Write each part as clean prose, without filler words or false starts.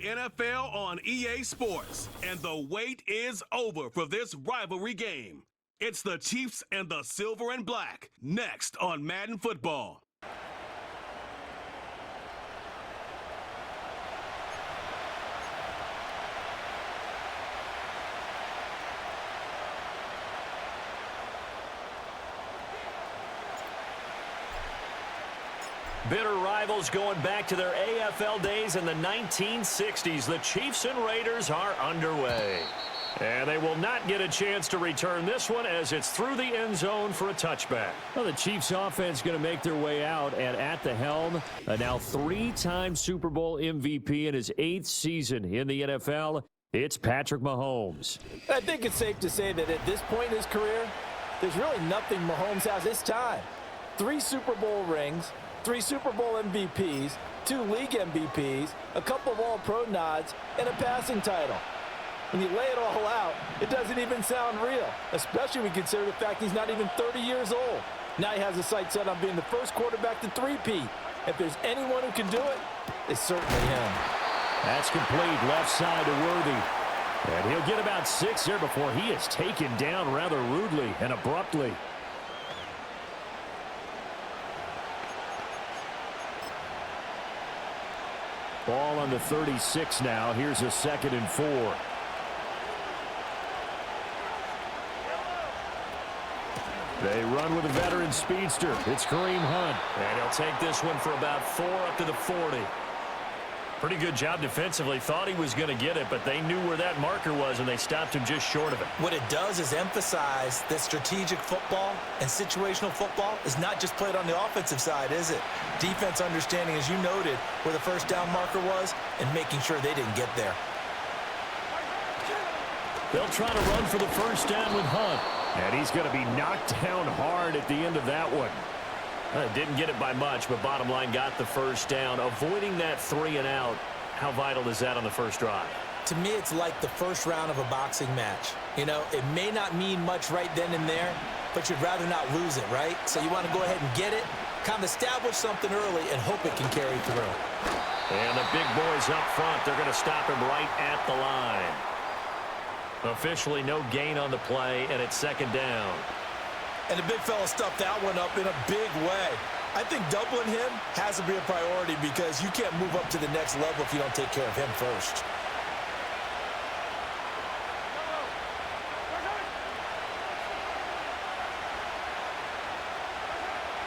NFL on EA Sports, and the wait is over for this rivalry game. It's the Chiefs and the Silver and Black, next on Madden Football. Bitter rivals going back to their AFL days in the 1960s. The Chiefs and Raiders are underway. And they will not get a chance to return this one as it's through the end zone for a touchback. Well, the Chiefs offense going to make their way out, and at the helm, a now three-time Super Bowl MVP in his 8th season in the NFL, it's Patrick Mahomes. I think it's safe to say that at this point in his career, there's really nothing Mahomes has this time. 3 Super Bowl rings, 3 Super Bowl MVPs, 2 league MVPs, a couple of All-Pro nods, and a passing title. When you lay it all out, it doesn't even sound real, especially when you consider the fact he's not even 30 years old. Now he has his sights set on being the first quarterback to three-peat. If there's anyone who can do it, it's certainly him. That's complete left side to Worthy. And he'll get about 6 there before he is taken down rather rudely and abruptly. Ball on the 36 now. Here's a 2nd and 4. They run with a veteran speedster. It's Kareem Hunt. And he'll take this one for about 4 up to the 40. Pretty good job defensively. Thought he was going to get it, but they knew where that marker was, and they stopped him just short of it. What it does is emphasize that strategic football and situational football is not just played on the offensive side, is it? Defense understanding, as you noted, where the first down marker was and making sure they didn't get there. They'll try to run for the first down with Hunt. And he's going to be knocked down hard at the end of that one. Didn't get it by much, but bottom line got the first down. Avoiding that 3 and out, how vital is that on the first drive? To me, it's like the first round of a boxing match. You know, it may not mean much right then and there, but you'd rather not lose it, right? So you want to go ahead and get it, kind of establish something early, and hope it can carry through. And the big boys up front, they're going to stop him right at the line. Officially no gain on the play, and it's 2nd down. And the big fella stuffed that one up in a big way. I think doubling him has to be a priority because you can't move up to the next level if you don't take care of him first.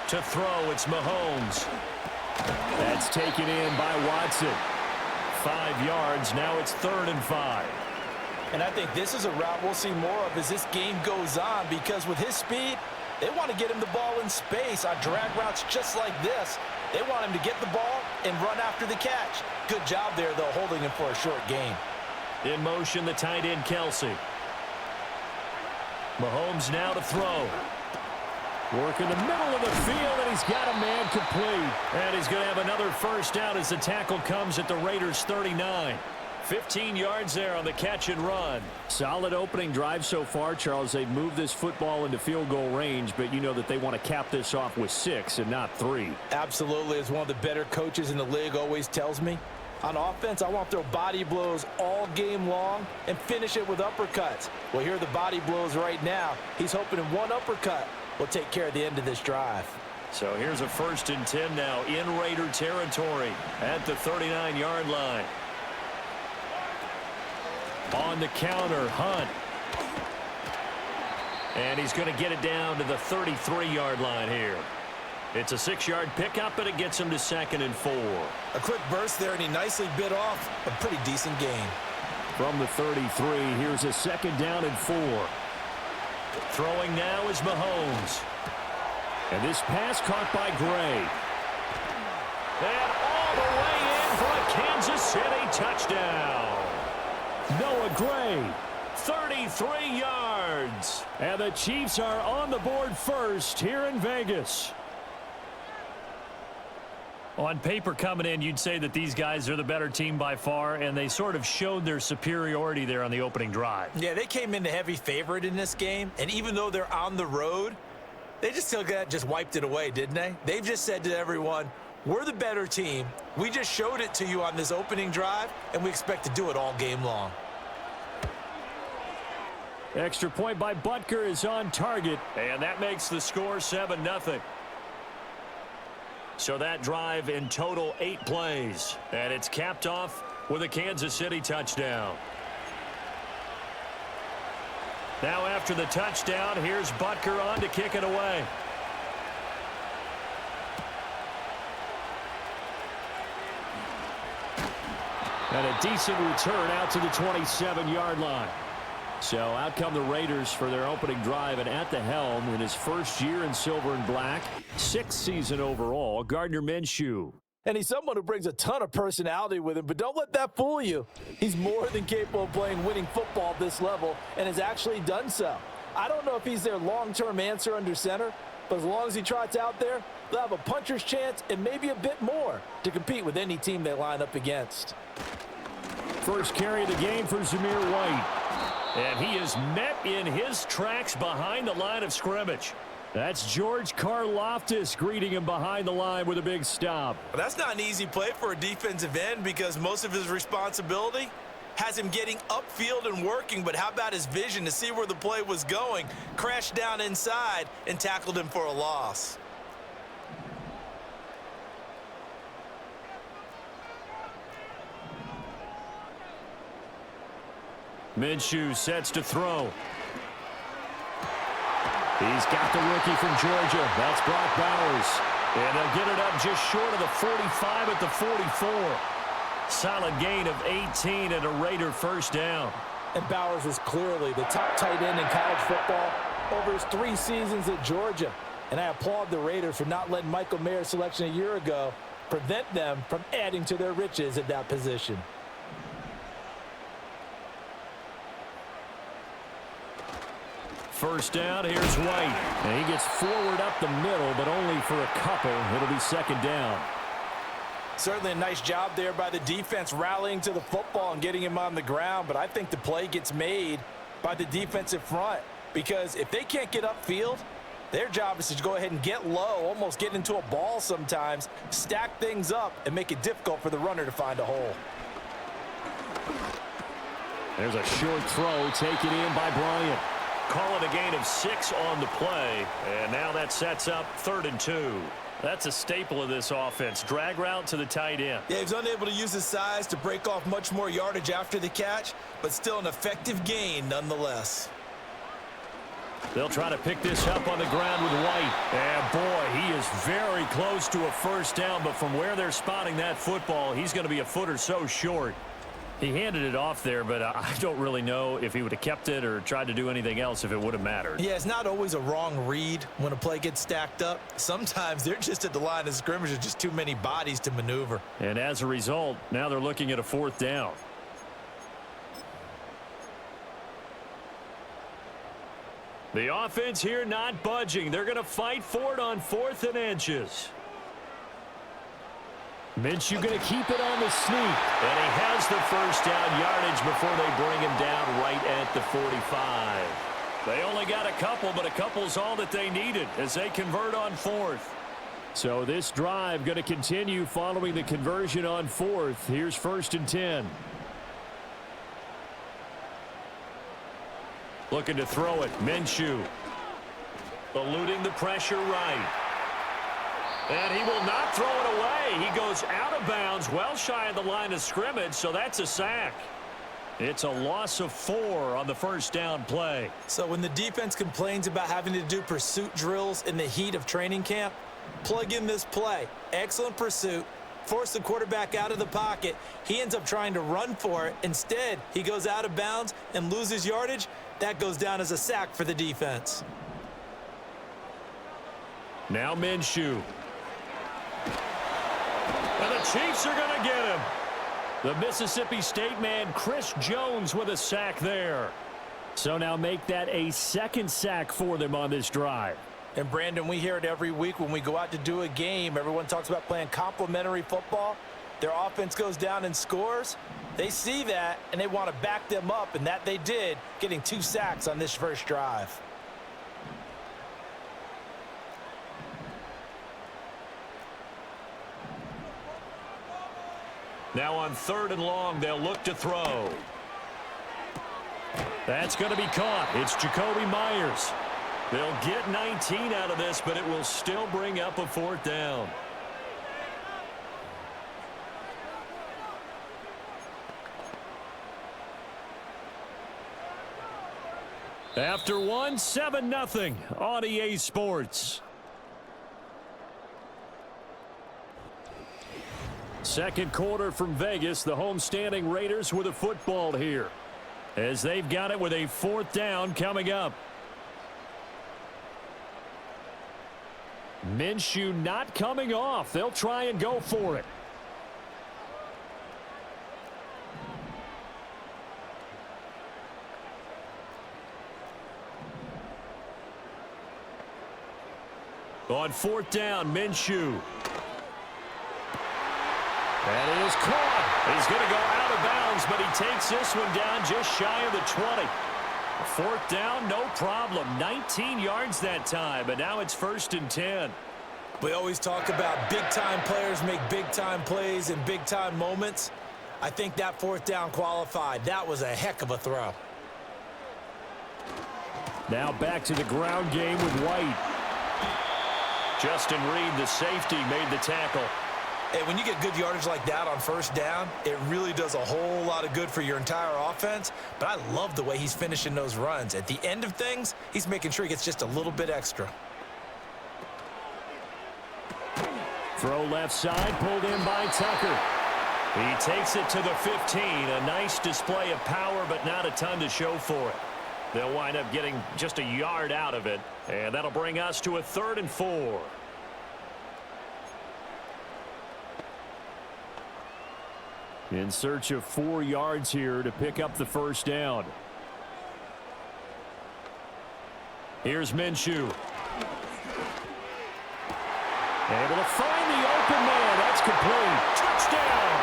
To throw, it's Mahomes. That's taken in by Watson. 5 yards, now it's 3rd and 5. And I think this is a route we'll see more of as this game goes on because with his speed, they want to get him the ball in space on drag routes just like this. They want him to get the ball and run after the catch. Good job there, though, holding him for a short gain. In motion, the tight end, Kelsey. Mahomes now to throw. Work in the middle of the field, and he's got a man complete. And he's going to have another first down as the tackle comes at the Raiders' 39. 15 yards there on the catch and run. Solid opening drive so far, Charles. They've moved this football into field goal range, but you know that they want to cap this off with 6 and not 3. Absolutely, as one of the better coaches in the league always tells me. On offense, I want to throw body blows all game long and finish it with uppercuts. Well, here are the body blows right now. He's hoping in one uppercut will take care of the end of this drive. So here's a 1st and 10 now in Raider territory at the 39-yard line. On the counter, Hunt. And he's going to get it down to the 33-yard line here. It's a 6-yard pickup, and it gets him to 2nd and 4. A quick burst there, and he nicely bit off a pretty decent gain. From the 33, here's a 2nd down and 4. Throwing now is Mahomes. And this pass caught by Gray. And all the way in for a Kansas City touchdown. Noah Gray. 33 yards. And the Chiefs are on the board first here in Vegas. On paper coming in, you'd say that these guys are the better team by far, and they sort of showed their superiority there on the opening drive. Yeah, they came in the heavy favorite in this game, and even though they're on the road, they just still just wiped it away, didn't they? They've just said to everyone, We're the better team. We just showed it to you on this opening drive, and we expect to do it all game long. Extra point by Butker is on target. And that makes the score 7-0. So that drive in total 8 plays. And it's capped off with a Kansas City touchdown. Now after the touchdown, here's Butker on to kick it away. And a decent return out to the 27-yard line. So out come the Raiders for their opening drive, and at the helm in his first year in silver and black, 6th season overall, Gardner Minshew. And he's someone who brings a ton of personality with him, but don't let that fool you. He's more than capable of playing winning football at this level and has actually done so. I don't know if he's their long-term answer under center, but as long as he trots out there, they'll have a puncher's chance and maybe a bit more to compete with any team they line up against. First carry of the game for Zamir White. And he is met in his tracks behind the line of scrimmage. That's George Karlaftis greeting him behind the line with a big stop. That's not an easy play for a defensive end because most of his responsibility has him getting upfield and working, but how about his vision to see where the play was going, crashed down inside, and tackled him for a loss. Minshew sets to throw. He's got the rookie from Georgia. That's Brock Bowers. And they'll get it up just short of the 45 at the 44. Solid gain of 18 and a Raider first down. And Bowers is clearly the top tight end in college football over his 3 seasons at Georgia. And I applaud the Raiders for not letting Michael Mayer's selection a year ago prevent them from adding to their riches at that position. First down, here's White. And he gets forward up the middle, but only for a couple. It'll be second down. Certainly a nice job there by the defense rallying to the football and getting him on the ground, but I think the play gets made by the defensive front because if they can't get upfield, their job is to go ahead and get low, almost get into a ball sometimes, stack things up, and make it difficult for the runner to find a hole. There's a short throw taken in by Bryant. Call it a gain of 6 on the play, and now that sets up 3rd and 2. That's a staple of this offense. Drag route to the tight end. Yeah, he was unable to use his size to break off much more yardage after the catch, but still an effective gain nonetheless. They'll try to pick this up on the ground with White. And boy, he is very close to a first down, but from where they're spotting that football, he's going to be a foot or so short. He handed it off there, but I don't really know if he would have kept it or tried to do anything else if it would have mattered. Yeah, it's not always a wrong read when a play gets stacked up. Sometimes they're just at the line of scrimmage. There's just too many bodies to maneuver. And as a result, now they're looking at a 4th down. The offense here not budging. They're going to fight for it on 4th and inches. Minshew going to keep it on the sneak. And he has the first down yardage before they bring him down right at the 45. They only got a couple, but a couple's all that they needed as they convert on 4th. So this drive going to continue following the conversion on 4th. Here's 1st and 10. Looking to throw it. Minshew. Eluding the pressure right. And he will not throw it away. He goes out of bounds, well shy of the line of scrimmage, so that's a sack. It's a loss of 4 on the first down play. So when the defense complains about having to do pursuit drills in the heat of training camp, plug in this play. Excellent pursuit. Force the quarterback out of the pocket. He ends up trying to run for it. Instead, he goes out of bounds and loses yardage. That goes down as a sack for the defense. Now Minshew. And the Chiefs are going to get him. The Mississippi State man, Chris Jones, with a sack there. So now make that a 2nd sack for them on this drive. And Brandon, we hear it every week when we go out to do a game. Everyone talks about playing complementary football. Their offense goes down and scores. They see that, and they want to back them up, and that they did, getting 2 sacks on this first drive. Now on 3rd and long, they'll look to throw. That's going to be caught. It's Jacoby Myers. They'll get 19 out of this, but it will still bring up a 4th down. After one, 7-0 on EA Sports. Second quarter from Vegas. The homestanding Raiders with a football here, as they've got it with a 4th down coming up. Minshew not coming off. They'll try and go for it. On 4th down, Minshew. And it is caught. He's going to go out of bounds, but he takes this one down just shy of the 20. 4th down, no problem. 19 yards that time, but now it's 1st and 10. We always talk about big-time players make big-time plays in big-time moments. I think that 4th down qualified. That was a heck of a throw. Now back to the ground game with White. Justin Reed, the safety, made the tackle. Hey, when you get good yardage like that on 1st down, it really does a whole lot of good for your entire offense. But I love the way he's finishing those runs. At the end of things, he's making sure he gets just a little bit extra. Throw left side, pulled in by Tucker. He takes it to the 15. A nice display of power, but not a ton to show for it. They'll wind up getting just a yard out of it, and that'll bring us to a 3rd and 4. In search of 4 yards here to pick up the 1st down. Here's Minshew. Able to find the open man. That's complete. Touchdown!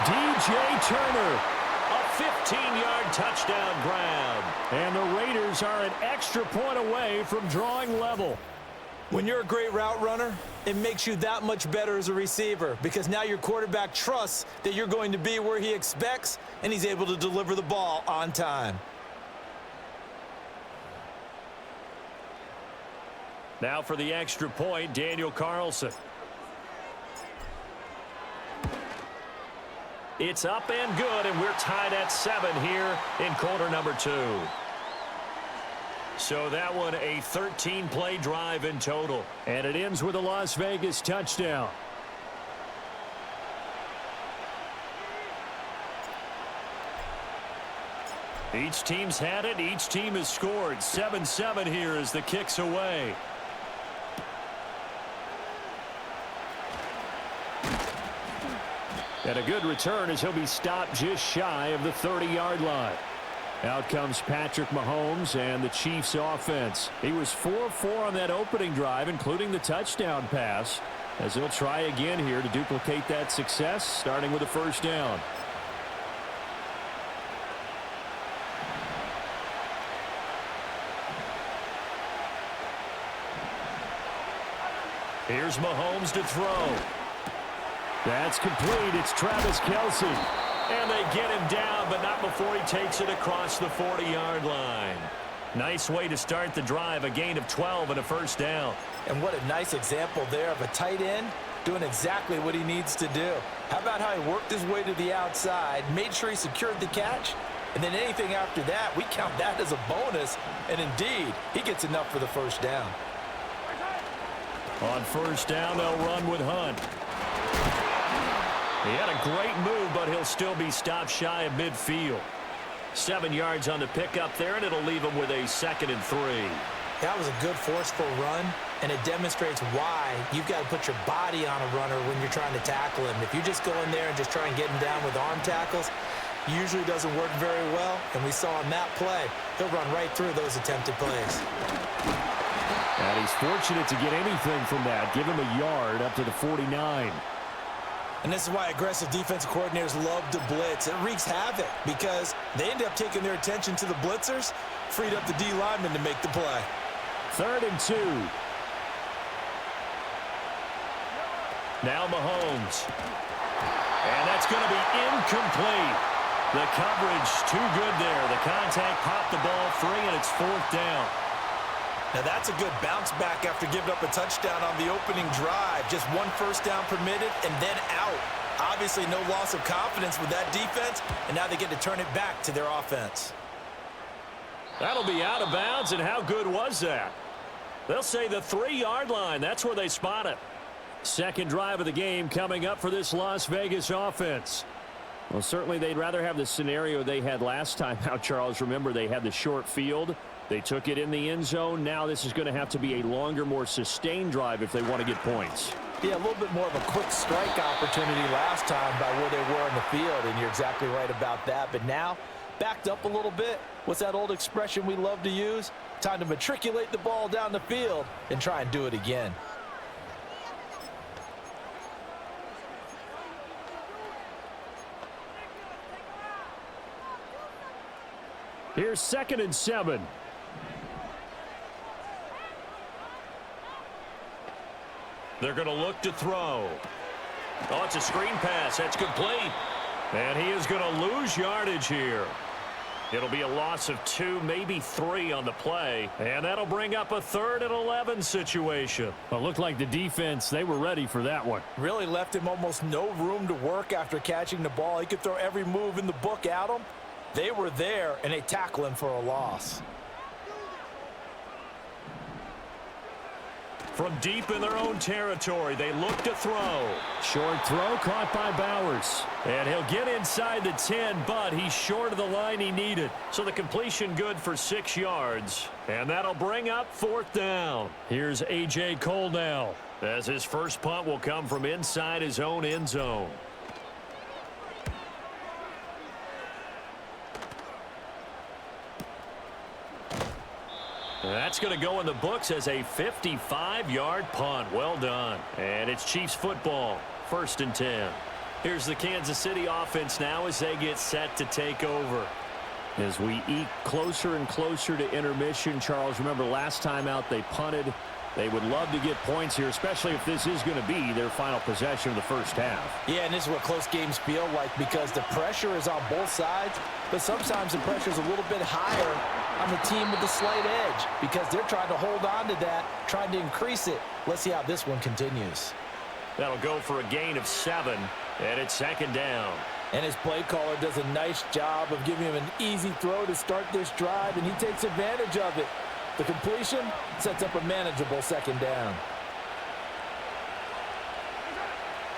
DJ Turner. A 15-yard touchdown grab. And the Raiders are an extra point away from drawing level. When you're a great route runner, it makes you that much better as a receiver, because now your quarterback trusts that you're going to be where he expects, and he's able to deliver the ball on time. Now for the extra point, Daniel Carlson. It's up and good, and we're tied at 7 here in quarter number 2. So that one a 13-play drive in total. And it ends with a Las Vegas touchdown. Each team's had it. Each team has scored. 7-7 here as the kick's away. And a good return as he'll be stopped just shy of the 30-yard line. Out comes Patrick Mahomes and the Chiefs offense. He was 4-4 on that opening drive, including the touchdown pass, as he'll try again here to duplicate that success, starting with a 1st down. Here's Mahomes to throw. That's complete. It's Travis Kelce. And they get him down, but not before he takes it across the 40-yard line. Nice way to start the drive, a gain of 12 and a 1st down. And what a nice example there of a tight end doing exactly what he needs to do. How about how he worked his way to the outside, made sure he secured the catch, and then anything after that, we count that as a bonus. And indeed, he gets enough for the 1st down. On 1st down, they'll run with Hunt. He had a great move, but he'll still be stopped shy of midfield. 7 yards on the pickup there, and it'll leave him with a 2nd and 3. That was a good forceful run, and it demonstrates why you've got to put your body on a runner when you're trying to tackle him. If you just go in there and just try and get him down with arm tackles, usually doesn't work very well, and we saw in that play, he'll run right through those attempted plays. And he's fortunate to get anything from that. Give him a yard up to the 49. And this is why aggressive defensive coordinators love to blitz. It wreaks havoc because they end up taking their attention to the blitzers, freed up the D lineman to make the play. 3rd and 2. Now Mahomes. And that's going to be incomplete. The coverage too good there. The contact popped the ball free, and it's 4th down. Now that's a good bounce back after giving up a touchdown on the opening drive. Just 1 first down permitted and then out. Obviously no loss of confidence with that defense, and now they get to turn it back to their offense. That'll be out of bounds, and how good was that? They'll say the 3-yard line. That's where they spot it. Second drive of the game coming up for this Las Vegas offense. Well, certainly they'd rather have the scenario they had last time out, Charles. Remember, they had the short field. They took it in the end zone. Now this is going to have to be a longer, more sustained drive if they want to get points. Yeah, a little bit more of a quick strike opportunity last time by where they were in the field, and you're exactly right about that. But now, backed up a little bit. What's that old expression we love to use? Time to matriculate the ball down the field and try and do it again. Here's 2nd and 7. They're going to look to throw. Oh, it's a screen pass. That's complete. And he is going to lose yardage here. It'll be a loss of 2, maybe 3 on the play. And that'll bring up a 3rd and 11 situation. Well, it looked like the defense, they were ready for that one. Really left him almost no room to work after catching the ball. He could throw every move in the book at him. They were there, and they tackle him for a loss. From deep in their own territory, they look to throw. Short throw caught by Bowers. And he'll get inside the 10, but he's short of the line he needed. So the completion good for 6 yards. And that'll bring up 4th down. Here's A.J. Cole now, as his first punt will come from inside his own end zone. That's going to go in the books as a 55-yard punt. Well done. And it's Chiefs football. 1st and 10. Here's the Kansas City offense now as they get set to take over. As we eke closer and closer to intermission, Charles, remember last time out they punted. They would love to get points here, especially if this is going to be their final possession of the first half. Yeah, and this is what close games feel like because the pressure is on both sides, but sometimes the pressure is a little bit higher on the team with the slight edge because they're trying to hold on to that, trying to increase it. Let's see how this one continues. That'll go for a gain of 7, and it's 2nd down. And his play caller does a nice job of giving him an easy throw to start this drive, and he takes advantage of it. The completion sets up a manageable 2nd down.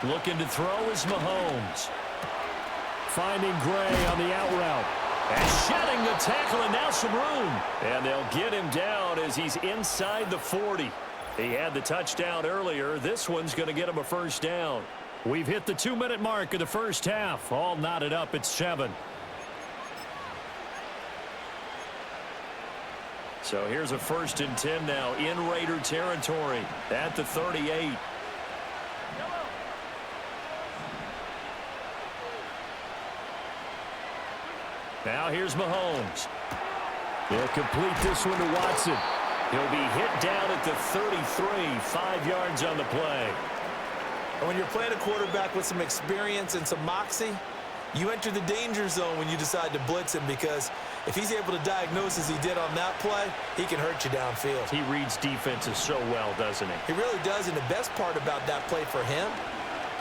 Looking to throw is Mahomes. Finding Gray on the out route. And shedding the tackle, and now some room. And they'll get him down as he's inside the 40. He had the touchdown earlier. This one's going to get him a 1st down. We've hit the 2-minute mark of the first half. All knotted up at 7. So here's a 1st and 10 now in Raider territory at the 38. Now here's Mahomes. They'll complete this one to Watson. He'll be hit down at the 33, 5 yards on the play. And when you're playing a quarterback with some experience and some moxie, you enter the danger zone when you decide to blitz him because if he's able to diagnose as he did on that play, he can hurt you downfield. He reads defenses so well, doesn't he? He really does, and the best part about that play for him,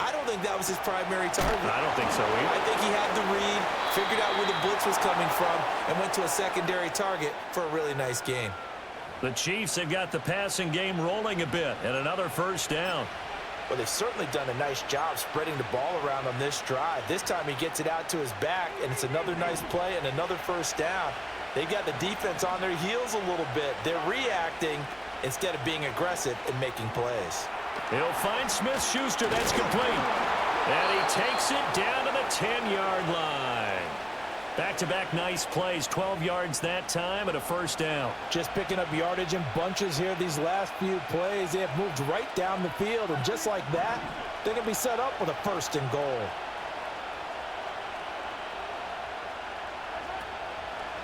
I don't think that was his primary target. I don't think so either. I think he had the read, figured out where the blitz was coming from, and went to a secondary target for a really nice game. The Chiefs have got the passing game rolling a bit, and another 1st down. Well, they've certainly done a nice job spreading the ball around on this drive. This time he gets it out to his back, and it's another nice play and another 1st down. They got the defense on their heels a little bit. They're reacting instead of being aggressive and making plays. He'll find Smith-Schuster. That's complete. And he takes it down to the 10-yard line. Back-to-back nice plays, 12 yards that time and a 1st down. Just picking up yardage in bunches here these last few plays. They have moved right down the field, and just like that, they're going to be set up with a 1st and goal.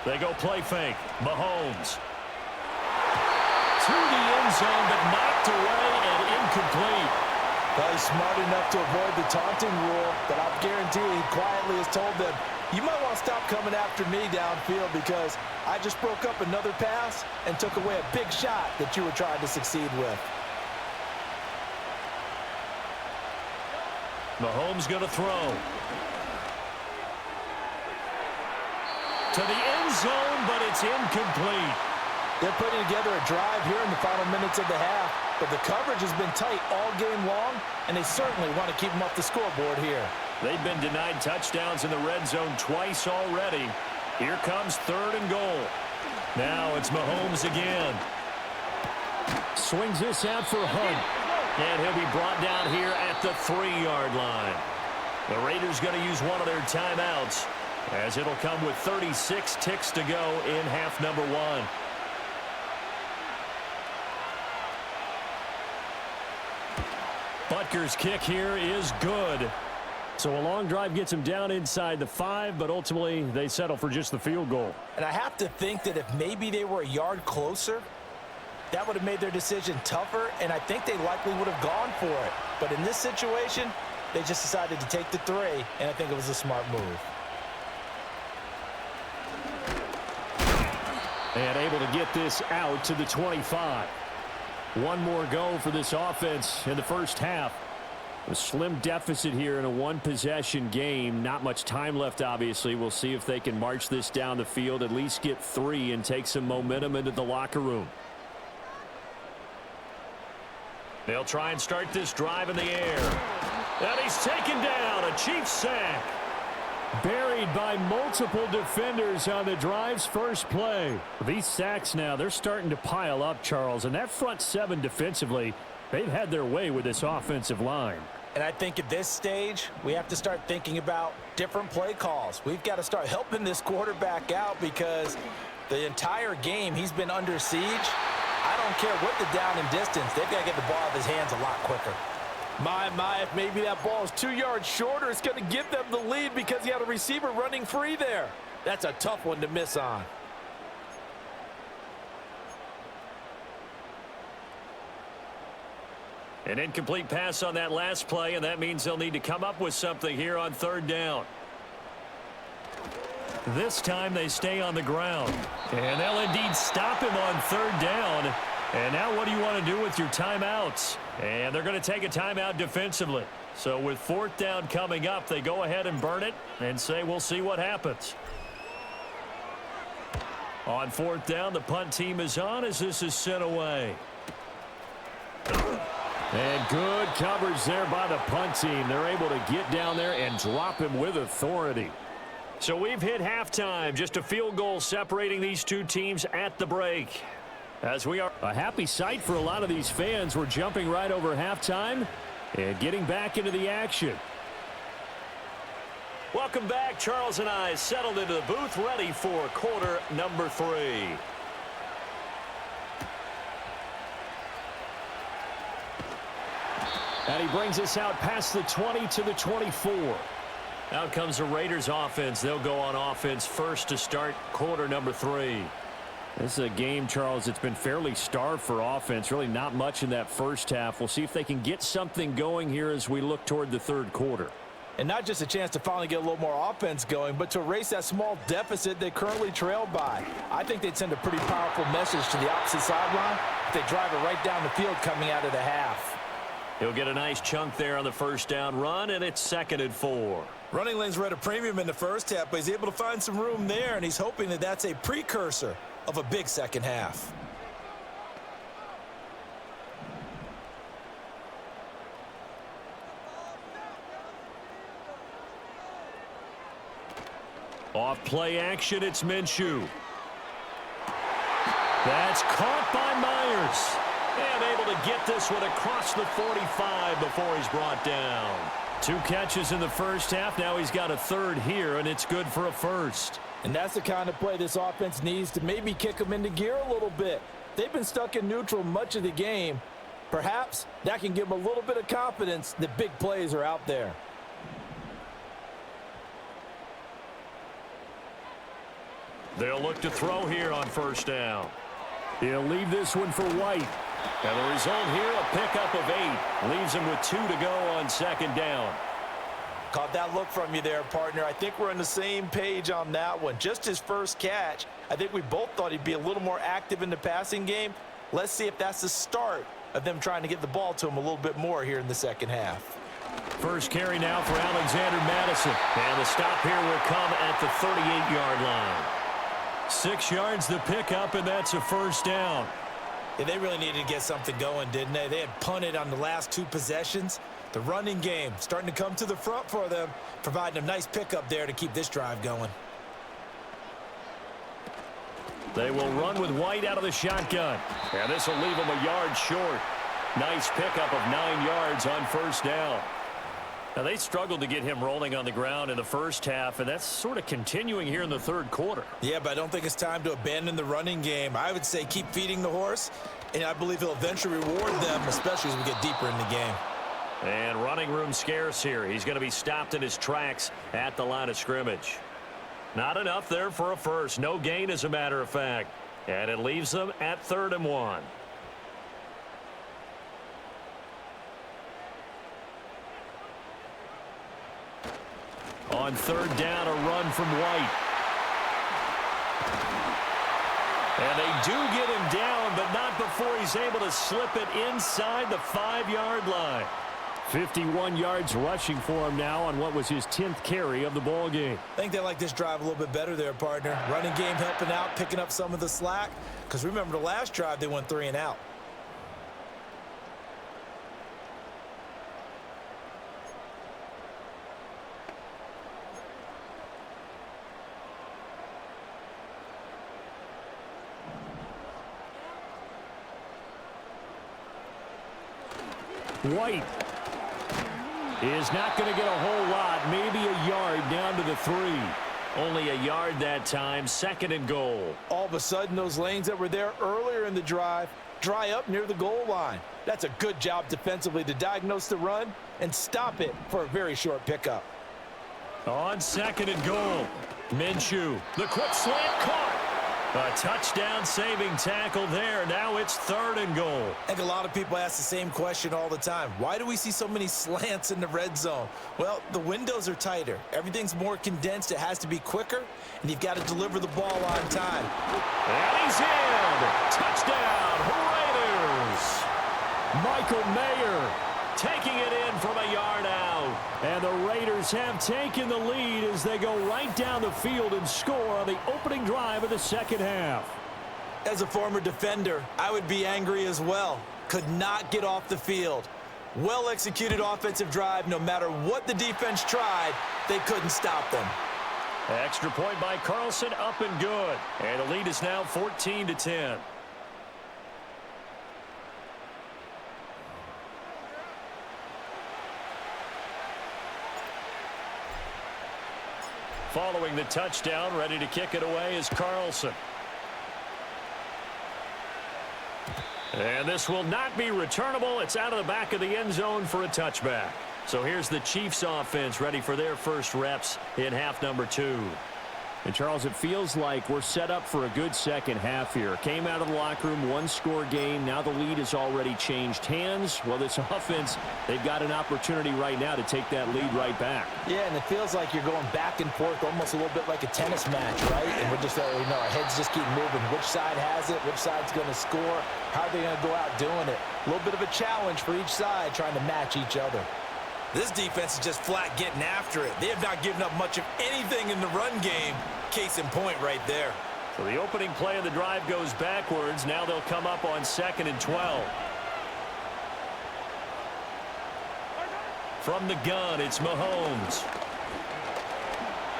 They go play fake. Mahomes. To the end zone, but knocked away and incomplete. Well, he's smart enough to avoid the taunting rule, but I guarantee he quietly has told them, you might want to stop coming after me downfield because I just broke up another pass and took away a big shot that you were trying to succeed with. Mahomes going to throw. To the end zone, but it's incomplete. They're putting together a drive here in the final minutes of the half, but the coverage has been tight all game long, and they certainly want to keep them off the scoreboard here. They've been denied touchdowns in the red zone twice already. Here comes 3rd and goal. Now it's Mahomes again. Swings this out for Hunt. And he'll be brought down here at the 3-yard line. The Raiders going to use one of their timeouts, as it'll come with 36 ticks to go in half number 1. Butker's kick here is good. So a long drive gets him down inside the 5, but ultimately they settle for just the field goal. And I have to think that if maybe they were a yard closer, that would have made their decision tougher, and I think they likely would have gone for it. But in this situation, they just decided to take the 3, and I think it was a smart move. And able to get this out to the 25. One more go for this offense in the first half. A slim deficit here in a one-possession game. Not much time left, obviously. We'll see if they can march this down the field, at least get 3, and take some momentum into the locker room. They'll try and start this drive in the air. And he's taken down. A Chiefs sack. Buried by multiple defenders on the drive's first play. These sacks now, they're starting to pile up, Charles. And that front 7 defensively, they've had their way with this offensive line. And I think at this stage, we have to start thinking about different play calls. We've got to start helping this quarterback out because the entire game he's been under siege. I don't care what the down and distance. They've got to get the ball out of his hands a lot quicker. My, if maybe that ball is 2 yards shorter, it's going to give them the lead because he had a receiver running free there. That's a tough one to miss on. An incomplete pass on that last play, and that means they'll need to come up with something here on 3rd down. This time they stay on the ground. And they'll indeed stop him on 3rd down. And now what do you want to do with your timeouts? And they're going to take a timeout defensively. So with 4th down coming up, they go ahead and burn it and say we'll see what happens. On 4th down, the punt team is on as this is sent away. And good coverage there by the punt team. They're able to get down there and drop him with authority. So we've hit halftime. Just a field goal separating these two teams at the break. As we are a happy sight for a lot of these fans. We're jumping right over halftime and getting back into the action. Welcome back. Charles and I settled into the booth ready for quarter number 3. And he brings us out past the 20 to the 24. Out comes the Raiders offense. They'll go on offense first to start quarter number 3. This is a game, Charles, it's been fairly starved for offense. Really not much in that first half. We'll see if they can get something going here as we look toward the 3rd quarter. And not just a chance to finally get a little more offense going, but to erase that small deficit they currently trailed by. I think they'd send a pretty powerful message to the opposite sideline if they drive it right down the field coming out of the half. He'll get a nice chunk there on the first down run, and it's 2nd and 4. Running lanes were at a premium in the first half, but he's able to find some room there, and he's hoping that that's a precursor of a big second half. Off play action, it's Minshew. That's caught by Myers. And able to get this one across the 45 before he's brought down. 2 catches in the first half. Now he's got a 3rd here, and it's good for a 1st. And that's the kind of play this offense needs to maybe kick them into gear a little bit. They've been stuck in neutral much of the game. Perhaps that can give them a little bit of confidence that big plays are out there. They'll look to throw here on first down. He'll leave this one for White. And the result here, a pickup of 8. Leaves him with 2 to go on second down. Caught that look from you there, partner. I think we're on the same page on that one. Just his first catch. I think we both thought he'd be a little more active in the passing game. Let's see if that's the start of them trying to get the ball to him a little bit more here in the second half. First carry now for Alexander Madison. And the stop here will come at the 38-yard line. 6 yards the pickup, and that's a first down. Yeah, they really needed to get something going, didn't they? They had punted on the last 2 possessions. The running game starting to come to the front for them, providing a nice pickup there to keep this drive going. They will run with White out of the shotgun. And this will leave them a yard short. Nice pickup of 9 yards on first down. Now, they struggled to get him rolling on the ground in the first half, and that's sort of continuing here in the third quarter. Yeah, but I don't think it's time to abandon the running game. I would say keep feeding the horse, and I believe he'll eventually reward them, especially as we get deeper in the game. And running room scarce here. He's going to be stopped in his tracks at the line of scrimmage. Not enough there for a first. No gain, as a matter of fact. And it leaves them at 3rd and 1. On 3rd down, a run from White. And they do get him down, but not before he's able to slip it inside the 5-yard line. 51 yards rushing for him now on what was his 10th carry of the ball game. I think they like this drive a little bit better there, partner. Running game helping out, picking up some of the slack. Because remember, the last drive, they went 3 and out. White is not going to get a whole lot, maybe a yard down to the 3. Only a yard that time, 2nd and goal. All of a sudden, those lanes that were there earlier in the drive dry up near the goal line. That's a good job defensively to diagnose the run and stop it for a very short pickup. On 2nd and goal, Minshew, the quick slant caught. A touchdown-saving tackle there. Now it's 3rd and goal. I think a lot of people ask the same question all the time. Why do we see so many slants in the red zone? Well, the windows are tighter. Everything's more condensed. It has to be quicker, and you've got to deliver the ball on time. And he's in. Touchdown, Raiders. Michael Mayer taking it in from a yard out. And the Raiders have taken the lead as they go right down the field and score on the opening drive of the second half. As a former defender, I would be angry as well. Could not get off the field. Well-executed offensive drive. No matter what the defense tried, they couldn't stop them. Extra point by Carlson, up and good. And the lead is now 14-10. Following the touchdown, ready to kick it away is Carlson. And this will not be returnable. It's out of the back of the end zone for a touchback. So here's the Chiefs offense ready for their first reps in half number 2. And, Charles, it feels like we're set up for a good second half here. Came out of the locker room, 1-score game. Now the lead has already changed hands. Well, this offense, they've got an opportunity right now to take that lead right back. Yeah, and it feels like you're going back and forth almost a little bit like a tennis match, right? And we're just, our heads just keep moving. Which side has it? Which side's going to score? How are they going to go out doing it? A little bit of a challenge for each side trying to match each other. This defense is just flat getting after it. They have not given up much of anything in the run game. Case in point right there. So the opening play of the drive goes backwards. Now they'll come up on 2nd and 12. From the gun, it's Mahomes.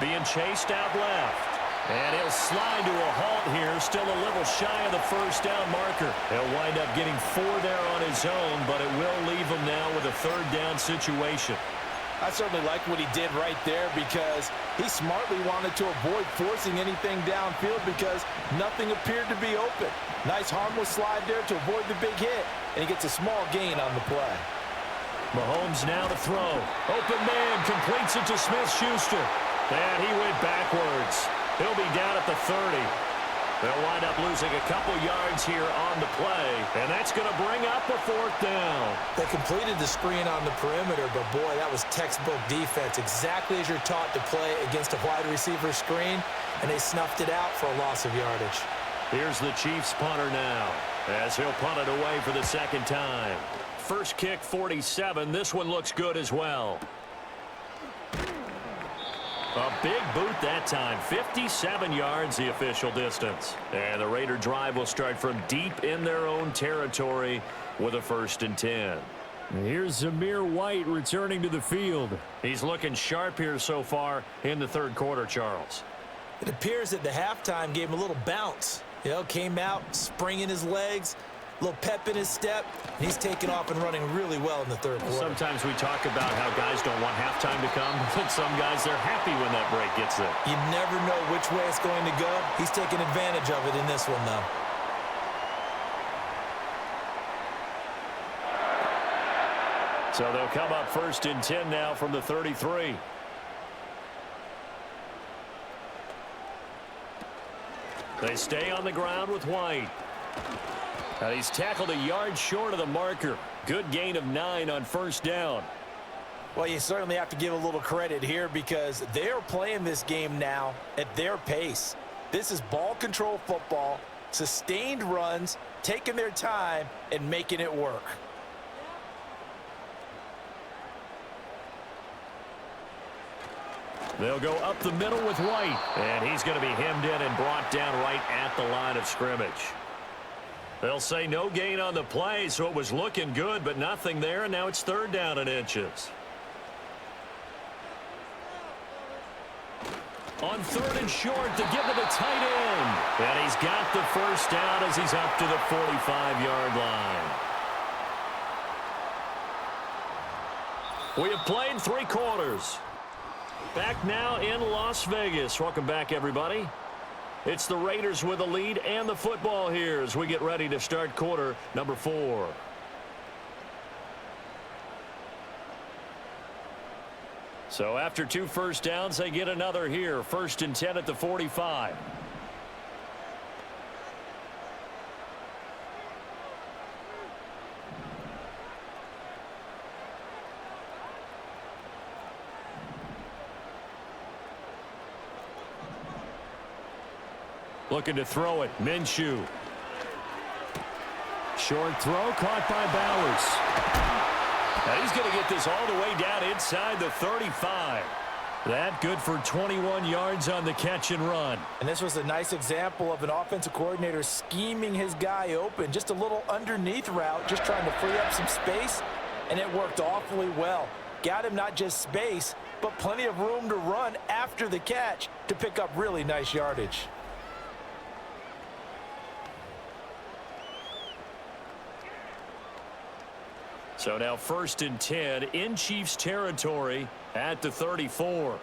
Being chased out left. And he'll slide to a halt here. Still a little shy of the first down marker. He'll wind up getting 4 there on his own, but it will leave him now with a 3rd down situation. I certainly like what he did right there because he smartly wanted to avoid forcing anything downfield because nothing appeared to be open. Nice harmless slide there to avoid the big hit, and he gets a small gain on the play. Mahomes now to throw. Open man completes it to Smith-Schuster. And he went backwards. He'll be down at the 30. They'll wind up losing a couple yards here on the play, and that's going to bring up a fourth down. They completed the screen on the perimeter, but boy, that was textbook defense, exactly as you're taught to play against a wide receiver screen, and they snuffed it out for a loss of yardage. Here's the Chiefs punter now, as he'll punt it away for the second time. First kick, 47. This one looks good as well. A big boot that time. 57 yards the official distance. And the Raider drive will start from deep in their own territory with a 1st and 10. Here's Zamir White returning to the field. He's looking sharp here so far in the third quarter, Charles. It appears that the halftime gave him a little bounce. You know, came out, springing his legs, a little pep in his step, and he's taken off and running really well in the third quarter. Sometimes we talk about how guys don't want halftime to come, but some guys, they're happy when that break gets there. You never know which way it's going to go. He's taking advantage of it in this one, though. So they'll come up 1st and 10 now from the 33. They stay on the ground with White. He's tackled a yard short of the marker. Good gain of 9 on 1st down. Well, you certainly have to give a little credit here because they're playing this game now at their pace. This is ball control football, sustained runs, taking their time, and making it work. They'll go up the middle with White, and he's going to be hemmed in and brought down right at the line of scrimmage. They'll say no gain on the play, so it was looking good, but nothing there, and now it's 3rd down and inches. On 3rd and short, to give to the tight end. And he's got the 1st down as he's up to the 45-yard line. We have played 3 quarters. Back now in Las Vegas. Welcome back, everybody. It's the Raiders with the lead and the football here as we get ready to start quarter number 4. So after 2 first downs, they get another here. 1st and 10 at the 45. Looking to throw it. Minshew. Short throw caught by Bowers. Now he's going to get this all the way down inside the 35. That good for 21 yards on the catch and run. And this was a nice example of an offensive coordinator scheming his guy open. Just a little underneath route, just trying to free up some space, and it worked awfully well. Got him not just space, but plenty of room to run after the catch to pick up really nice yardage. So now 1st and 10 in Chiefs territory at the 34.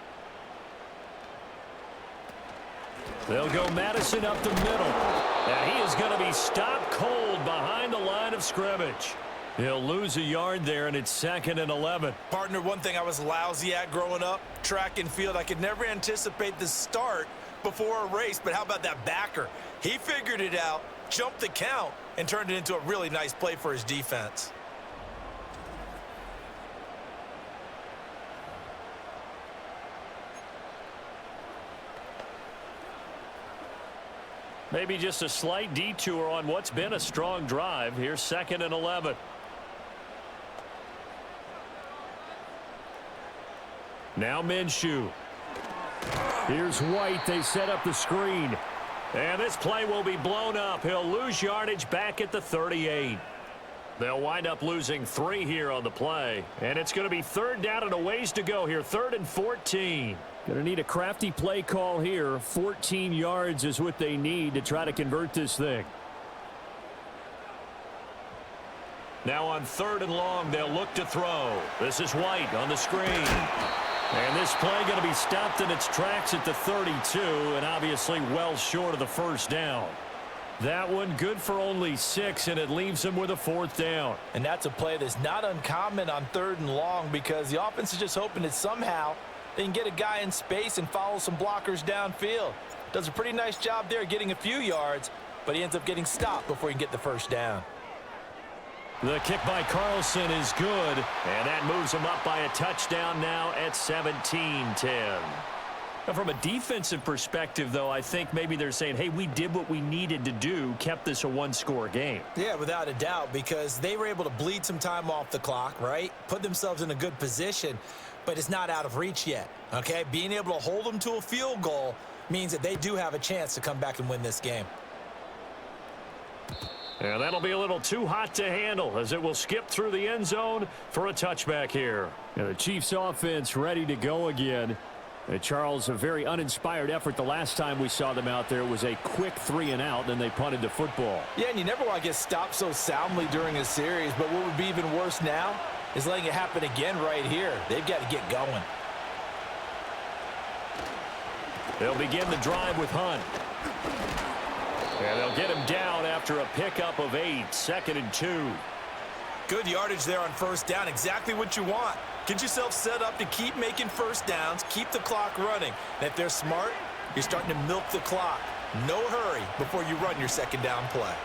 They'll go Madison up the middle. And he is going to be stopped cold behind the line of scrimmage. He'll lose a yard there, and it's 2nd and 11. Partner, one thing I was lousy at growing up, track and field, I could never anticipate the start before a race, but how about that backer? He figured it out, jumped the count, and turned it into a really nice play for his defense. Maybe just a slight detour on what's been a strong drive. Here's 2nd and 11. Now Minshew. Here's White. They set up the screen. And this play will be blown up. He'll lose yardage back at the 38. They'll wind up losing 3 here on the play. And it's going to be 3rd down and a ways to go here. 3rd and 14. Going to need a crafty play call here. 14 yards is what they need to try to convert this thing. Now on 3rd and long, they'll look to throw. This is White on the screen. And this play going to be stopped in its tracks at the 32, and obviously well short of the 1st down. That one good for only 6, and it leaves them with a 4th down. And that's a play that's not uncommon on 3rd and long because the offense is just hoping that somehow they can get a guy in space and follow some blockers downfield. Does a pretty nice job there getting a few yards, but he ends up getting stopped before he can get the first down. The kick by Carlson is good, and that moves him up by a touchdown now at 17-10. Now, from a defensive perspective, though, I think maybe they're saying, hey, we did what we needed to do, kept this a one-score game. Yeah, without a doubt, because they were able to bleed some time off the clock, right? Put themselves in a good position, but it's not out of reach yet, okay? Being able to hold them to a field goal means that they do have a chance to come back and win this game. And that'll be a little too hot to handle as it will skip through the end zone for a touchback here. And the Chiefs offense ready to go again. Charles, a very uninspired effort the last time we saw them out there. It was a quick 3-and-out, then they punted the football. Yeah, and you never want to get stopped so soundly during a series, but what would be even worse now is letting it happen again right here. They've got to get going. They'll begin the drive with Hunt. And they'll get him down after a pickup of 8, 2nd and 2. Good yardage there on first down, exactly what you want. Get yourself set up to keep making first downs, keep the clock running. And if they're smart, you're starting to milk the clock. No hurry before you run your second down play.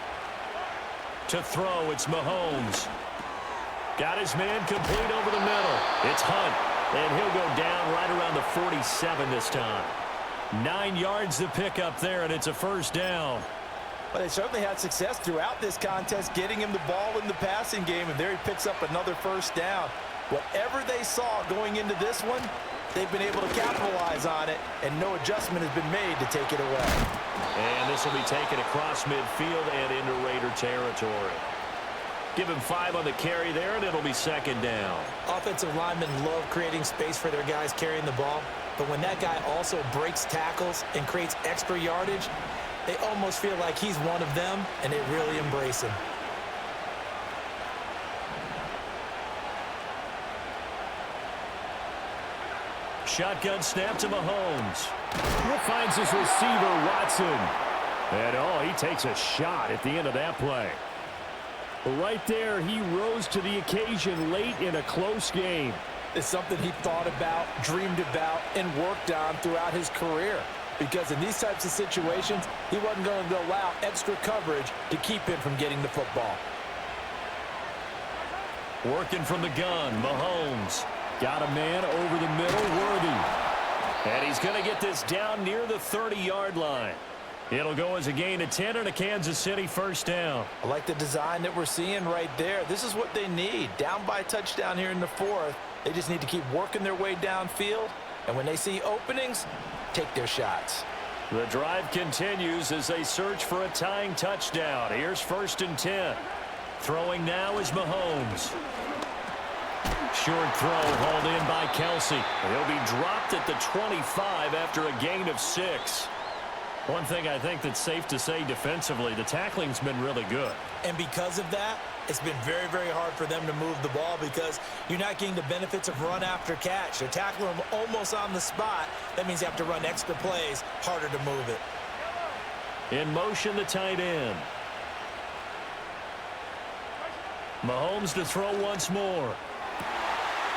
To throw, it's Mahomes. Got his man complete over the middle. It's Hunt, and he'll go down right around the 47 this time. 9 yards to pick up there, and it's a first down. But they certainly had success throughout this contest getting him the ball in the passing game, and there he picks up another first down. Whatever they saw going into this one, they've been able to capitalize on it, and no adjustment has been made to take it away. And this will be taken across midfield and into Raider territory. Give him 5 on the carry there, and it'll be second down. Offensive linemen love creating space for their guys carrying the ball, but when that guy also breaks tackles and creates extra yardage, they almost feel like he's one of them, and they really embrace him. Shotgun snap to Mahomes. Finds his receiver, Watson. And, he takes a shot at the end of that play. Right there, he rose to the occasion late in a close game. It's something he thought about, dreamed about, and worked on throughout his career. Because in these types of situations, he wasn't going to allow extra coverage to keep him from getting the football. Working from the gun, Mahomes. Got a man over the middle, Worthy. And he's going to get this down near the 30-yard line. It'll go as a gain of 10 and a Kansas City first down. I like the design that we're seeing right there. This is what they need. Down by a touchdown here in the 4th. They just need to keep working their way downfield. And when they see openings, take their shots. The drive continues as they search for a tying touchdown. Here's 1st and 10. Throwing now is Mahomes. Short throw hauled in by Kelsey. He'll be dropped at the 25 after a gain of 6. One thing I think that's safe to say defensively, the tackling's been really good. And because of that, it's been very, very hard for them to move the ball because you're not getting the benefits of run after catch. They're tackling them almost on the spot. That means you have to run extra plays, harder to move it. In motion, the tight end. Mahomes to throw once more.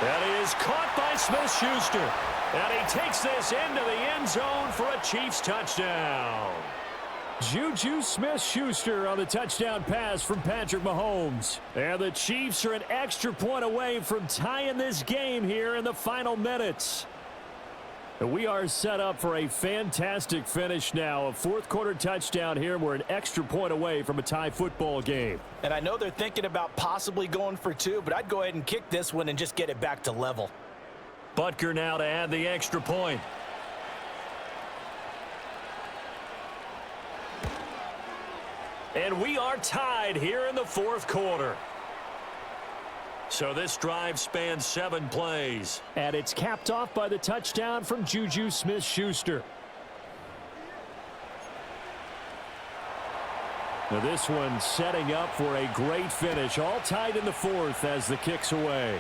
That is caught by Smith-Schuster. And he takes this into the end zone for a Chiefs touchdown. Juju Smith-Schuster on the touchdown pass from Patrick Mahomes. And the Chiefs are an extra point away from tying this game here in the final minutes. We are set up for a fantastic finish now. A 4th quarter touchdown here. We're an extra point away from a tie football game. And I know they're thinking about possibly going for 2, but I'd go ahead and kick this one and just get it back to level. Butker now to add the extra point. And we are tied here in the 4th quarter. So this drive spans 7 plays. And it's capped off by the touchdown from Juju Smith-Schuster. Now this one setting up for a great finish. All tied in the 4th as the kick's away.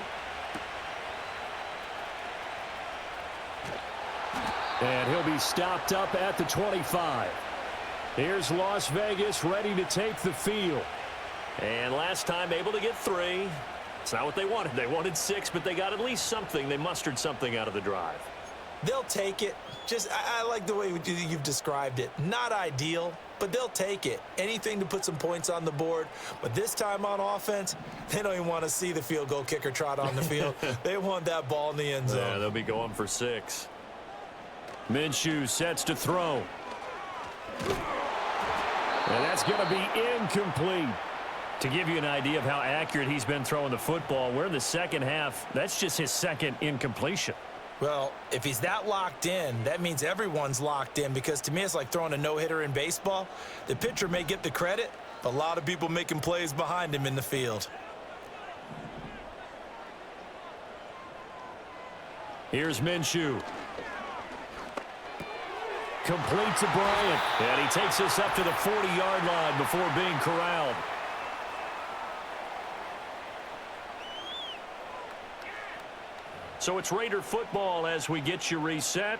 And he'll be stopped up at the 25. Here's Las Vegas ready to take the field. And last time able to get 3. It's not what they wanted. They wanted 6, but they got at least something. They mustered something out of the drive. They'll take it. I like the way you've described it. Not ideal, but they'll take it. Anything to put some points on the board. But this time on offense, they don't even want to see the field goal kicker trot on the field. They want that ball in the end zone. Yeah, they'll be going for 6. Minshew sets to throw. And that's going to be incomplete. To give you an idea of how accurate he's been throwing the football, we're in the second half. That's just his second incompletion. Well, if he's that locked in, that means everyone's locked in, because to me it's like throwing a no-hitter in baseball. The pitcher may get the credit, but a lot of people making plays behind him in the field. Here's Minshew. Complete to Bryant. And he takes us up to the 40-yard line before being corralled. So it's Raider football as we get you reset.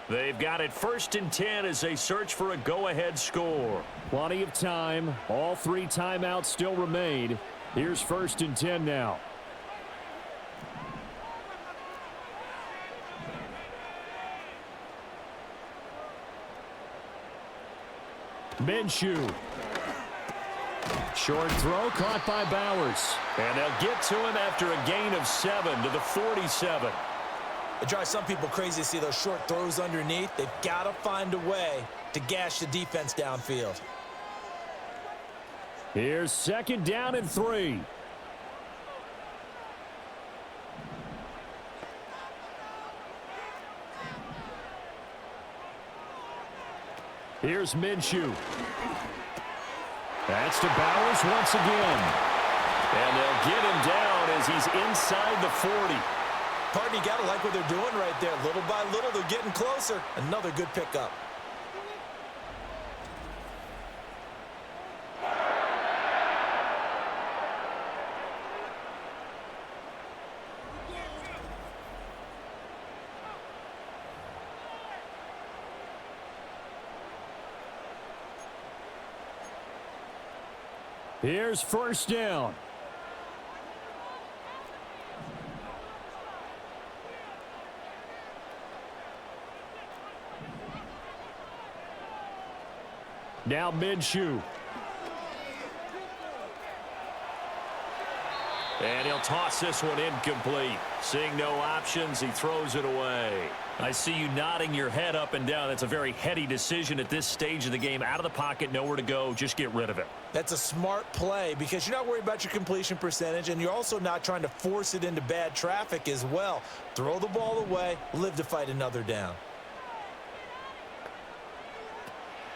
They've got it 1st and 10 as they search for a go-ahead score. Plenty of time. All 3 timeouts still remain. Here's 1st and 10 now. Minshew. Short throw caught by Bowers. And they'll get to him after a gain of 7 to the 47. It drives some people crazy to see those short throws underneath. They've got to find a way to gash the defense downfield. Here's 2nd down and 3. Here's Minshew. That's to Bowers once again. And they'll get him down as he's inside the 40. Partner, you got to like what they're doing right there. Little by little, they're getting closer. Another good pickup. Here's 1st down. Now Minshew. And he'll toss this one incomplete. Seeing no options, he throws it away. I see you nodding your head up and down. That's a very heady decision at this stage of the game. Out of the pocket, nowhere to go. Just get rid of it. That's a smart play because you're not worried about your completion percentage, and you're also not trying to force it into bad traffic as well. Throw the ball away, live to fight another down.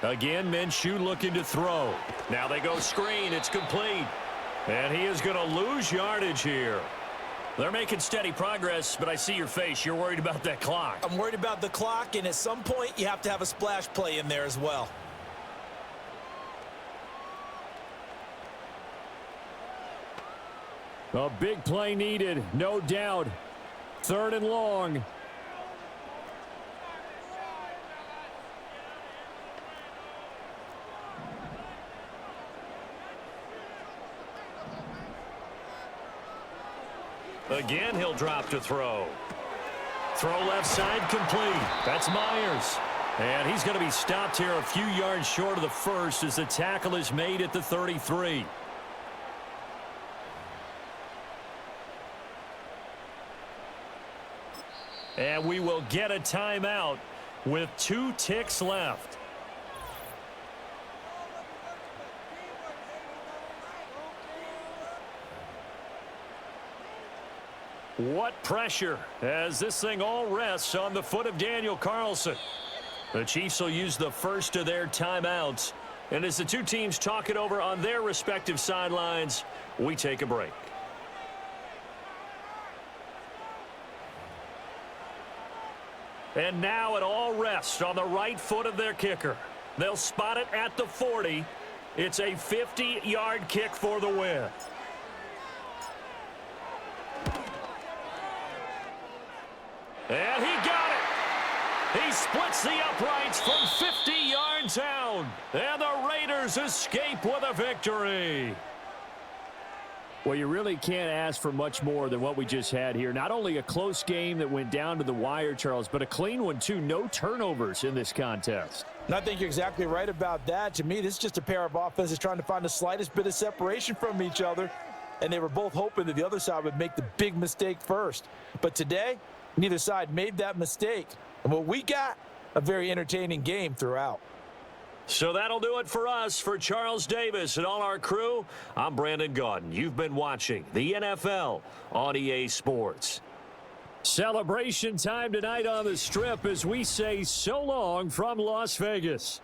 Again, Minshew looking to throw. Now they go screen. It's complete. And he is going to lose yardage here. They're making steady progress, but I see your face. You're worried about that clock. I'm worried about the clock, and at some point, you have to have a splash play in there as well. A big play needed, no doubt. 3rd and long. Again, he'll drop to throw. Throw left side complete. That's Myers. And he's going to be stopped here a few yards short of the first as the tackle is made at the 33. And we will get a timeout with 2 ticks left. What pressure as this thing all rests on the foot of Daniel Carlson. The Chiefs will use the first of their timeouts. And as the two teams talk it over on their respective sidelines, we take a break. And now it all rests on the right foot of their kicker. They'll spot it at the 40. It's a 50-yard kick for the win. And he got it. He splits the uprights from 50 yards out. And the Raiders escape with a victory. Well, you really can't ask for much more than what we just had here. Not only a close game that went down to the wire, Charles, but a clean one, too. No turnovers in this contest. And I think you're exactly right about that. To me, this is just a pair of offenses trying to find the slightest bit of separation from each other, and they were both hoping that the other side would make the big mistake first. But today, neither side made that mistake. And what we got, a very entertaining game throughout. So that'll do it for us. For Charles Davis and all our crew, I'm Brandon Gaudin. You've been watching the NFL on EA Sports. Celebration time tonight on the Strip as we say so long from Las Vegas.